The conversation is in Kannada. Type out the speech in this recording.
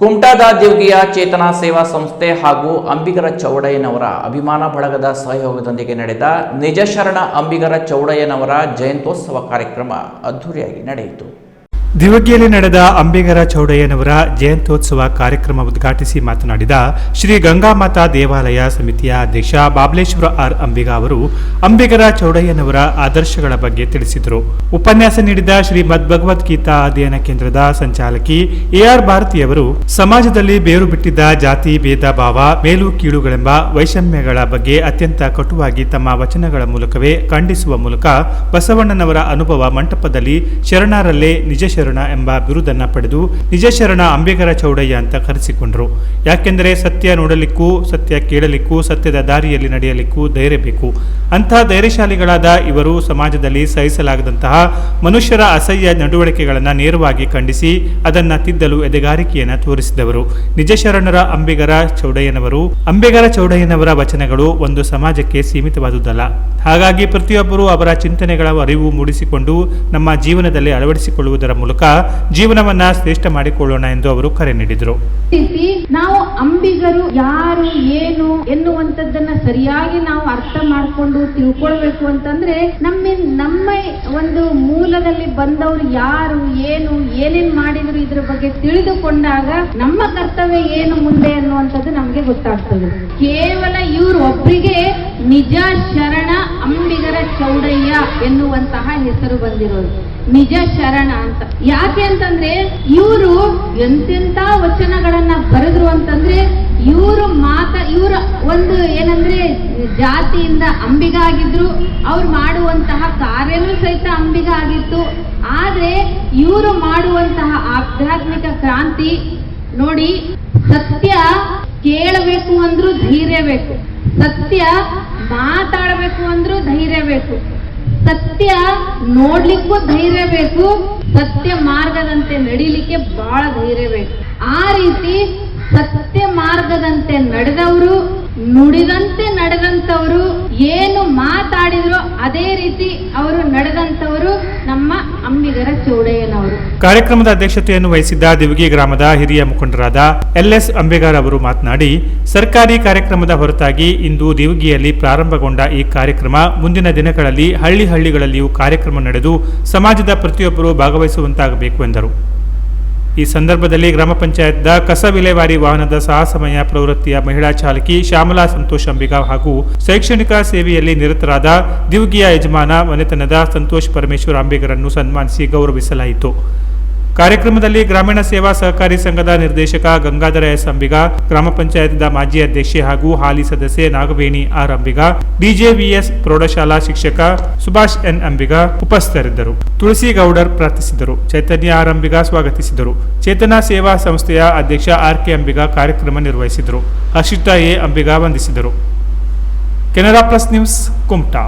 ಕುಮಟಾದ ದೇವಗಿಯ ಚೇತನ ಸೇವಾ ಸಂಸ್ಥೆ ಹಾಗೂ ಅಂಬಿಗರ ಚೌಡಯ್ಯನವರ ಅಭಿಮಾನ ಬಳಗದ ಸಹಯೋಗದೊಂದಿಗೆ ನಡೆದ ನಿಜ ಶರಣ ಅಂಬಿಗರ ಚೌಡಯ್ಯನವರ ಜಯಂತ್ಯೋತ್ಸವ ಕಾರ್ಯಕ್ರಮ ಅದ್ದೂರಿಯಾಗಿ ನಡೆಯಿತು. ದೇವಗಿಯಲ್ಲಿ ನಡೆದ ಅಂಬಿಗರ ಚೌಡಯ್ಯನವರ ಜಯಂತ್ಯೋತ್ಸವ ಕಾರ್ಯಕ್ರಮ ಉದ್ಘಾಟಿಸಿ ಮಾತನಾಡಿದ ಶ್ರೀ ಗಂಗಾಮಾತಾ ದೇವಾಲಯ ಸಮಿತಿಯ ಅಧ್ಯಕ್ಷ ಬಾಬಲೇಶ್ವರ ಆರ್ ಅಂಬಿಗ ಅವರು ಅಂಬಿಗರ ಚೌಡಯ್ಯನವರ ಆದರ್ಶಗಳ ಬಗ್ಗೆ ತಿಳಿಸಿದರು. ಉಪನ್ಯಾಸ ನೀಡಿದ ಶ್ರೀಮದ್ ಭಗವದ್ಗೀತಾ ಅಧ್ಯಯನ ಕೇಂದ್ರದ ಸಂಚಾಲಕಿ ಎಆರ್ ಭಾರತಿಯವರು ಸಮಾಜದಲ್ಲಿ ಬೇರು ಬಿಟ್ಟಿದ್ದ ಜಾತಿ ಭೇದ ಭಾವ ಮೇಲು ಕೀಳುಗಳೆಂಬ ವೈಷಮ್ಯಗಳ ಬಗ್ಗೆ ಅತ್ಯಂತ ಕಟುವಾಗಿ ತಮ್ಮ ವಚನಗಳ ಮೂಲಕವೇ ಖಂಡಿಸುವ ಮೂಲಕ ಬಸವಣ್ಣನವರ ಅನುಭವ ಮಂಟಪದಲ್ಲಿ ಶರಣರಲ್ಲೇ ನಿಜ ಶರಣ ಎಂಬ ಬಿರುದನ್ನು ಪಡೆದು ನಿಜ ಶರಣ ಅಂಬಿಗರ ಚೌಡಯ್ಯ ಅಂತ ಕರೆಸಿಕೊಂಡರು. ಯಾಕೆಂದರೆ ಸತ್ಯ ನೋಡಲಿಕ್ಕೂ ಸತ್ಯ ಕೇಳಲಿಕ್ಕೂ ಸತ್ಯದ ದಾರಿಯಲ್ಲಿ ನಡೆಯಲಿಕ್ಕೂ ಧೈರ್ಯ ಬೇಕು. ಅಂತಹ ಧೈರ್ಯಶಾಲಿಗಳಾದ ಇವರು ಸಮಾಜದಲ್ಲಿ ಸಹಿಸಲಾಗದಂತಹ ಮನುಷ್ಯರ ಅಸಹ್ಯ ನಡವಳಿಕೆಗಳನ್ನು ನೇರವಾಗಿ ಖಂಡಿಸಿ ಅದನ್ನು ತಿದ್ದಲು ಎದೆಗಾರಿಕೆಯನ್ನು ತೋರಿಸಿದವರು. ನಿಜ ಶರಣರ ಅಂಬಿಗರ ಚೌಡಯ್ಯನವರ ವಚನಗಳು ಒಂದು ಸಮಾಜಕ್ಕೆ ಸೀಮಿತವಾದುದಲ್ಲ. ಹಾಗಾಗಿ ಪ್ರತಿಯೊಬ್ಬರೂ ಅವರ ಚಿಂತನೆಗಳ ಅರಿವು ಮೂಡಿಸಿಕೊಂಡು ನಮ್ಮ ಜೀವನದಲ್ಲಿ ಅಳವಡಿಸಿಕೊಳ್ಳುವುದರ ಮೂಲಕ ಜೀವನವನ್ನ ಶ್ರೇಷ್ಠ ಮಾಡಿಕೊಳ್ಳೋಣ ಎಂದು ಅವರು ಕರೆ ನೀಡಿದರು. ನಾವು ಅಂಬಿಗರು ಯಾರು ಏನು ಎನ್ನುವಂಥದ್ದನ್ನ ಸರಿಯಾಗಿ ನಾವು ಅರ್ಥ ಮಾಡಿಕೊಂಡು ತಿಳ್ಕೊಳ್ಬೇಕು ಅಂತಂದ್ರೆ ನಮ್ಮ ಒಂದು ಮೂಲದಲ್ಲಿ ಬಂದವರು ಯಾರು ಏನು ಏನೇನ್ ಮಾಡಿದ್ರು ಇದ್ರ ಬಗ್ಗೆ ತಿಳಿದುಕೊಂಡಾಗ ನಮ್ಮ ಕರ್ತವ್ಯ ಏನು ಮುಂದೆ ಅನ್ನುವಂಥದ್ದು ನಮ್ಗೆ ಗೊತ್ತಾಗ್ತದೆ. ಕೇವಲ ಇವರು ಒಬ್ಬರಿಗೆ ನಿಜ ಶರಣ ಅಂಬಿಗರ ಚೌಡಯ್ಯ ಎನ್ನುವಂತಹ ಹೆಸರು ಬಂದಿರೋದು ನಿಜ ಶರಣ ಅಂತ. ಯಾಕೆ ಅಂತಂದ್ರೆ ಇವರು ಎಂತೆಂತ ವಚನಗಳನ್ನ ಬರೆದ್ರು ಅಂತಂದ್ರೆ ಇವರ ಒಂದು ಏನಂದ್ರೆ ಜಾತಿಯಿಂದ ಅಂಬಿಗ ಆಗಿದ್ರು, ಅವ್ರು ಮಾಡುವಂತಹ ಕಾರ್ಯನೂ ಸಹಿತ ಅಂಬಿಗ ಆಗಿತ್ತು. ಆದ್ರೆ ಇವರು ಮಾಡುವಂತಹ ಆಧ್ಯಾತ್ಮಿಕ ಕ್ರಾಂತಿ ನೋಡಿ, ಸತ್ಯ ಕೇಳಬೇಕು ಅಂದ್ರೂ ಧೈರ್ಯ ಬೇಕು, ಸತ್ಯ ಮಾತಾಡಬೇಕು ಅಂದ್ರೂ ಧೈರ್ಯ ಬೇಕು, ಸತ್ಯ ನೋಡ್ಲಿಕ್ಕೂ ಧೈರ್ಯ ಬೇಕು, ಸತ್ಯ ಮಾರ್ಗದಂತೆ ನಡಿಲಿಕ್ಕೆ ಬಹಳ ಧೈರ್ಯ ಬೇಕು. ಆ ರೀತಿ ಸತ್ಯ ಮಾರ್ಗದಂತೆ ನಡೆದವರು, ನುಡಿದಂತೆ ನಡೆದಂತವರು, ಏನು ಮಾತಾಡಿದ್ರು ಅದೇ ರೀತಿ ಅವರು ನಡೆದಂತವರು ನಮ್ಮ ಅಂಬಿಗರ ಚೌಡಯ್ಯನವರು. ಕಾರ್ಯಕ್ರಮದ ಅಧ್ಯಕ್ಷತೆಯನ್ನು ವಹಿಸಿದ್ದ ದೇವಗಿ ಗ್ರಾಮದ ಹಿರಿಯ ಮುಖಂಡರಾದ LS ಅಂಬಿಗರ್ ಅವರು ಮಾತನಾಡಿ, ಸರ್ಕಾರಿ ಕಾರ್ಯಕ್ರಮದ ಹೊರತಾಗಿ ಇಂದು ದೇವಗಿಯಲ್ಲಿ ಪ್ರಾರಂಭಗೊಂಡ ಈ ಕಾರ್ಯಕ್ರಮ ಮುಂದಿನ ದಿನಗಳಲ್ಲಿ ಹಳ್ಳಿಗಳಲ್ಲಿಯೂ ಕಾರ್ಯಕ್ರಮ ನಡೆದು ಸಮಾಜದ ಪ್ರತಿಯೊಬ್ಬರೂ ಭಾಗವಹಿಸುವಂತಾಗಬೇಕು ಎಂದರು. ಈ ಸಂದರ್ಭದಲ್ಲಿ ಗ್ರಾಮ ಪಂಚಾಯತ್ನ ಕಸ ವಿಲೇವಾರಿ ವಾಹನದ ಸಾಹಸಮಯ ಪ್ರವೃತ್ತಿಯ ಮಹಿಳಾ ಚಾಲಕಿ ಶ್ಯಾಮಲಾ ಸಂತೋಷ್ ಅಂಬಿಗ ಹಾಗೂ ಶೈಕ್ಷಣಿಕ ಸೇವೆಯಲ್ಲಿ ನಿರತರಾದ ದೇವಗಿಯ ಯಜಮಾನ ಮನೆತನದ ಸಂತೋಷ್ ಪರಮೇಶ್ವರ್ ಅಂಬಿಗರನ್ನು ಸನ್ಮಾನಿಸಿ ಗೌರವಿಸಲಾಯಿತು. ಕಾರ್ಯಕ್ರಮದಲ್ಲಿ ಗ್ರಾಮೀಣ ಸೇವಾ ಸಹಕಾರಿ ಸಂಘದ ನಿರ್ದೇಶಕ ಗಂಗಾಧರ ಎಸ್ ಅಂಬಿಗ, ಗ್ರಾಮ ಪಂಚಾಯತ್ನ ಮಾಜಿ ಅಧ್ಯಕ್ಷೆ ಹಾಗೂ ಹಾಲಿ ಸದಸ್ಯೆ ನಾಗವೇಣಿ ಆರ್ ಅಂಬಿಗ, DJVS ಪ್ರೌಢಶಾಲಾ ಶಿಕ್ಷಕ ಸುಭಾಷ್ ಎನ್ ಅಂಬಿಗ ಉಪಸ್ಥಿತರಿದ್ದರು. ತುಳಸಿ ಗೌಡರ್ ಪ್ರಾರ್ಥಿಸಿದರು. ಚೈತನ್ಯ ಆರ್ ಅಂಬಿಗ ಸ್ವಾಗತಿಸಿದರು. ಚೇತನ ಸೇವಾ ಸಂಸ್ಥೆಯ ಅಧ್ಯಕ್ಷ RK ಅಂಬಿಗ ಕಾರ್ಯಕ್ರಮ ನಿರ್ವಹಿಸಿದರು. ಹರ್ಷಿತಾ ಎ ಅಂಬಿಗ ವಂದಿಸಿದರು. Canara plus news Kumta.